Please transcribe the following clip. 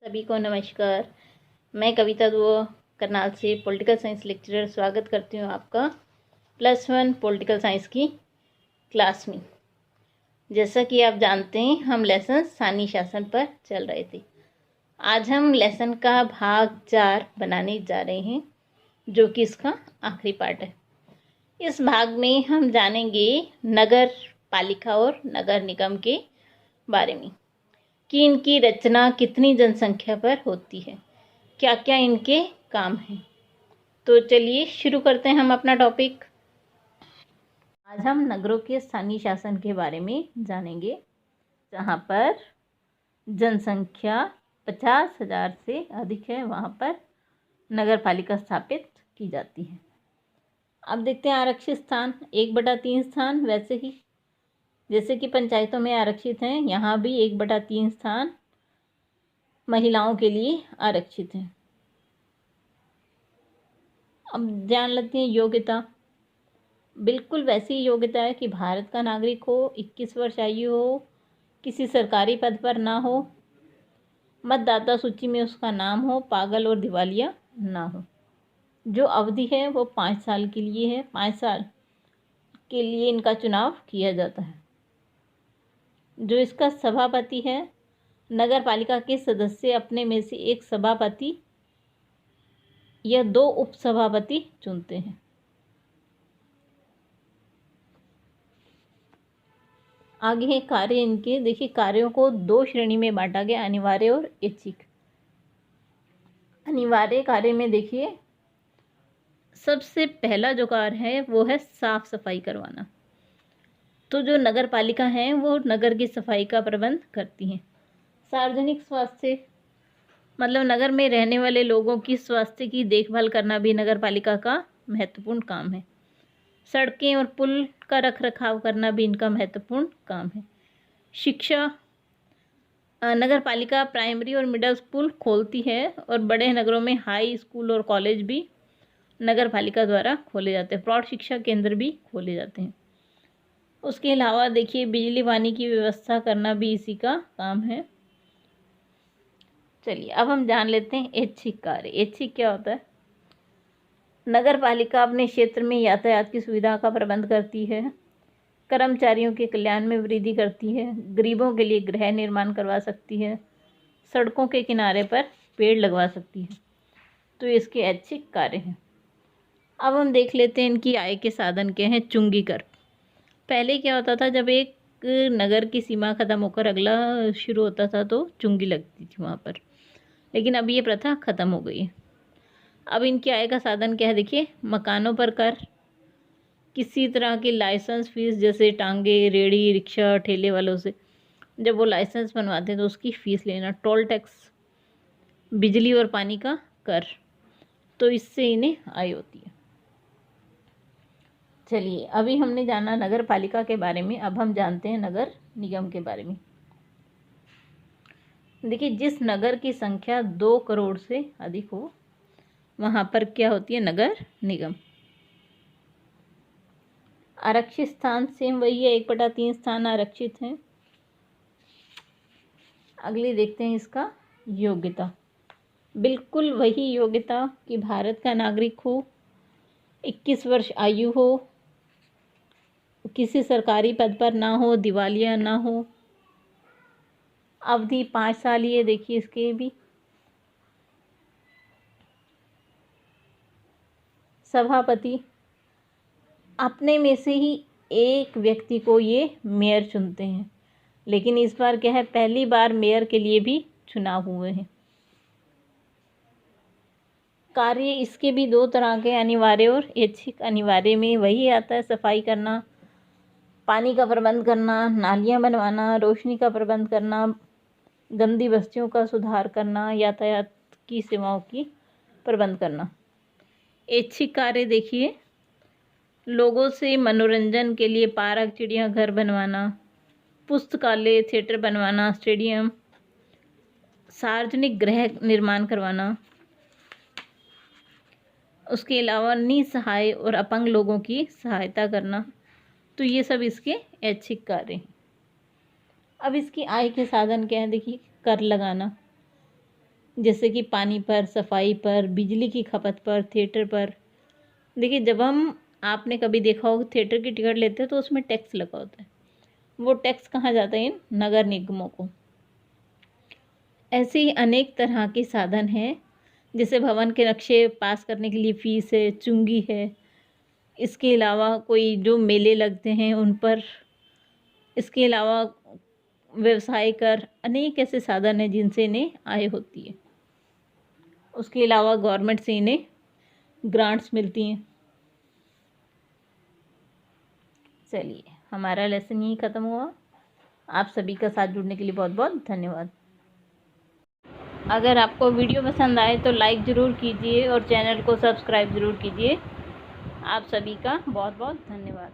सभी को नमस्कार। मैं कविता दुआ करनाल से पॉलिटिकल साइंस लेक्चरर स्वागत करती हूँ आपका +1 पॉलिटिकल साइंस की क्लास में। जैसा कि आप जानते हैं हम लेसन स्थानीय शासन पर चल रहे थे। आज हम लेसन का भाग 4 बनाने जा रहे हैं, जो कि इसका आखिरी पार्ट है। इस भाग में हम जानेंगे नगर पालिका और नगर निगम के बारे में कि इनकी रचना कितनी जनसंख्या पर होती है, क्या क्या इनके काम हैं। तो चलिए शुरू करते हैं हम अपना टॉपिक। आज हम नगरों के स्थानीय शासन के बारे में जानेंगे, जहाँ पर जनसंख्या 50,000 से अधिक है, वहाँ पर नगर पालिका स्थापित की जाती है। अब देखते हैं आरक्षित स्थान 1/3 स्थान, वैसे ही जैसे कि पंचायतों में आरक्षित हैं, यहाँ भी 1/3 स्थान महिलाओं के लिए आरक्षित हैं। अब जान लेते हैं योग्यता। बिल्कुल वैसी योग्यता है कि भारत का नागरिक हो, 21 वर्ष आयु हो, किसी सरकारी पद पर ना हो, मतदाता सूची में उसका नाम हो, पागल और दिवालिया ना हो। जो अवधि है वो 5 साल के लिए है। 5 साल के लिए इनका चुनाव किया जाता है। जो इसका सभापति है, नगर पालिका के सदस्य अपने में से एक सभापति या 2 उपसभापति चुनते हैं। आगे है कार्य इनके। देखिए, कार्यों को 2 श्रेणी में बांटा गया, अनिवार्य और ऐच्छिक। अनिवार्य कार्य में देखिए, सबसे पहला जो कार्य है वो है साफ सफाई करवाना। तो जो नगर पालिका है वो नगर की सफाई का प्रबंध करती हैं। सार्वजनिक स्वास्थ्य मतलब नगर में रहने वाले लोगों की स्वास्थ्य की देखभाल करना भी नगर पालिका का महत्वपूर्ण काम है। सड़कें और पुल का रख रखाव करना भी इनका महत्वपूर्ण काम है। शिक्षा, नगर पालिका प्राइमरी और मिडिल स्कूल खोलती है और बड़े नगरों में हाई स्कूल और कॉलेज भी नगर पालिका द्वारा खोले जाते हैं। प्रौढ़ शिक्षा केंद्र भी खोले जाते हैं। उसके अलावा देखिए, बिजली पानी की व्यवस्था करना भी इसी का काम है। चलिए अब हम जान लेते हैं ऐच्छिक कार्य। ऐच्छिक क्या होता है? नगर पालिका अपने क्षेत्र में यातायात की सुविधा का प्रबंध करती है, कर्मचारियों के कल्याण में वृद्धि करती है, गरीबों के लिए गृह निर्माण करवा सकती है, सड़कों के किनारे पर पेड़ लगवा सकती है। तो इसके ऐच्छिक कार्य हैं। अब हम देख लेते हैं इनकी आय के साधन क्या हैं। चुंगी कर। पहले क्या होता था, जब एक नगर की सीमा ख़त्म होकर अगला शुरू होता था तो चुंगी लगती थी वहाँ पर, लेकिन अब ये प्रथा ख़त्म हो गई है। अब इनकी आय का साधन क्या है? देखिए, मकानों पर कर, किसी तरह की लाइसेंस फीस, जैसे टांगे, रेड़ी, रिक्शा, ठेले वालों से जब वो लाइसेंस बनवाते हैं तो उसकी फ़ीस लेना, टोल टैक्स, बिजली और पानी का कर, तो इससे इन्हें आय होती है। चलिए अभी हमने जाना नगर पालिका के बारे में, अब हम जानते हैं नगर निगम के बारे में। देखिए, जिस नगर की संख्या 2 करोड़ से अधिक हो वहाँ पर क्या होती है? नगर निगम। आरक्षित स्थान सेम वही है, 1/3 स्थान आरक्षित हैं। अगली देखते हैं इसका योग्यता। बिल्कुल वही योग्यता कि भारत का नागरिक हो, 21 वर्ष आयु हो, किसी सरकारी पद पर ना हो, दिवालिया ना हो, अवधि 5 साल ही है। देखिए इसके भी सभापति अपने में से ही एक व्यक्ति को ये मेयर चुनते हैं, लेकिन इस बार क्या है, पहली बार मेयर के लिए भी चुनाव हुए हैं। कार्य इसके भी 2 तरह के, अनिवार्य और ऐच्छिक। अनिवार्य में वही आता है, सफाई करना, पानी का प्रबंध करना, नालियाँ बनवाना, रोशनी का प्रबंध करना, गंदी बस्तियों का सुधार करना, यातायात की सेवाओं की प्रबंध करना। ऐच्छिक कार्य देखिए, लोगों से मनोरंजन के लिए पार्क, चिड़ियाघर बनवाना, पुस्तकालय, थिएटर बनवाना, स्टेडियम, सार्वजनिक गृह निर्माण करवाना, उसके अलावा निसहाय और अपंग लोगों की सहायता करना। तो ये सब इसके ऐच्छिक कार्य हैं। अब इसकी आय के साधन क्या है? देखिए, कर लगाना, जैसे कि पानी पर, सफाई पर, बिजली की खपत पर, थिएटर पर। देखिए, जब हम आपने कभी देखा हो थिएटर की टिकट लेते हैं तो उसमें टैक्स लगा होता है, वो टैक्स कहाँ जाता है? इन नगर निगमों को। ऐसे ही अनेक तरह के साधन हैं, जैसे भवन के नक्शे पास करने के लिए फ़ीस है, चुंगी है। इसके अलावा कोई जो मेले लगते हैं उन पर, इसके अलावा व्यवसाय कर, अनेक ऐसे साधन हैं जिनसे इन्हें आय होती है। उसके अलावा गवर्नमेंट से इन्हें ग्रांट्स मिलती हैं। चलिए, हमारा लेसन यहीं ख़त्म हुआ। आप सभी का साथ जुड़ने के लिए बहुत बहुत धन्यवाद। अगर आपको वीडियो पसंद आए तो लाइक ज़रूर कीजिए और चैनल को सब्सक्राइब ज़रूर कीजिए। आप सभी का बहुत बहुत धन्यवाद।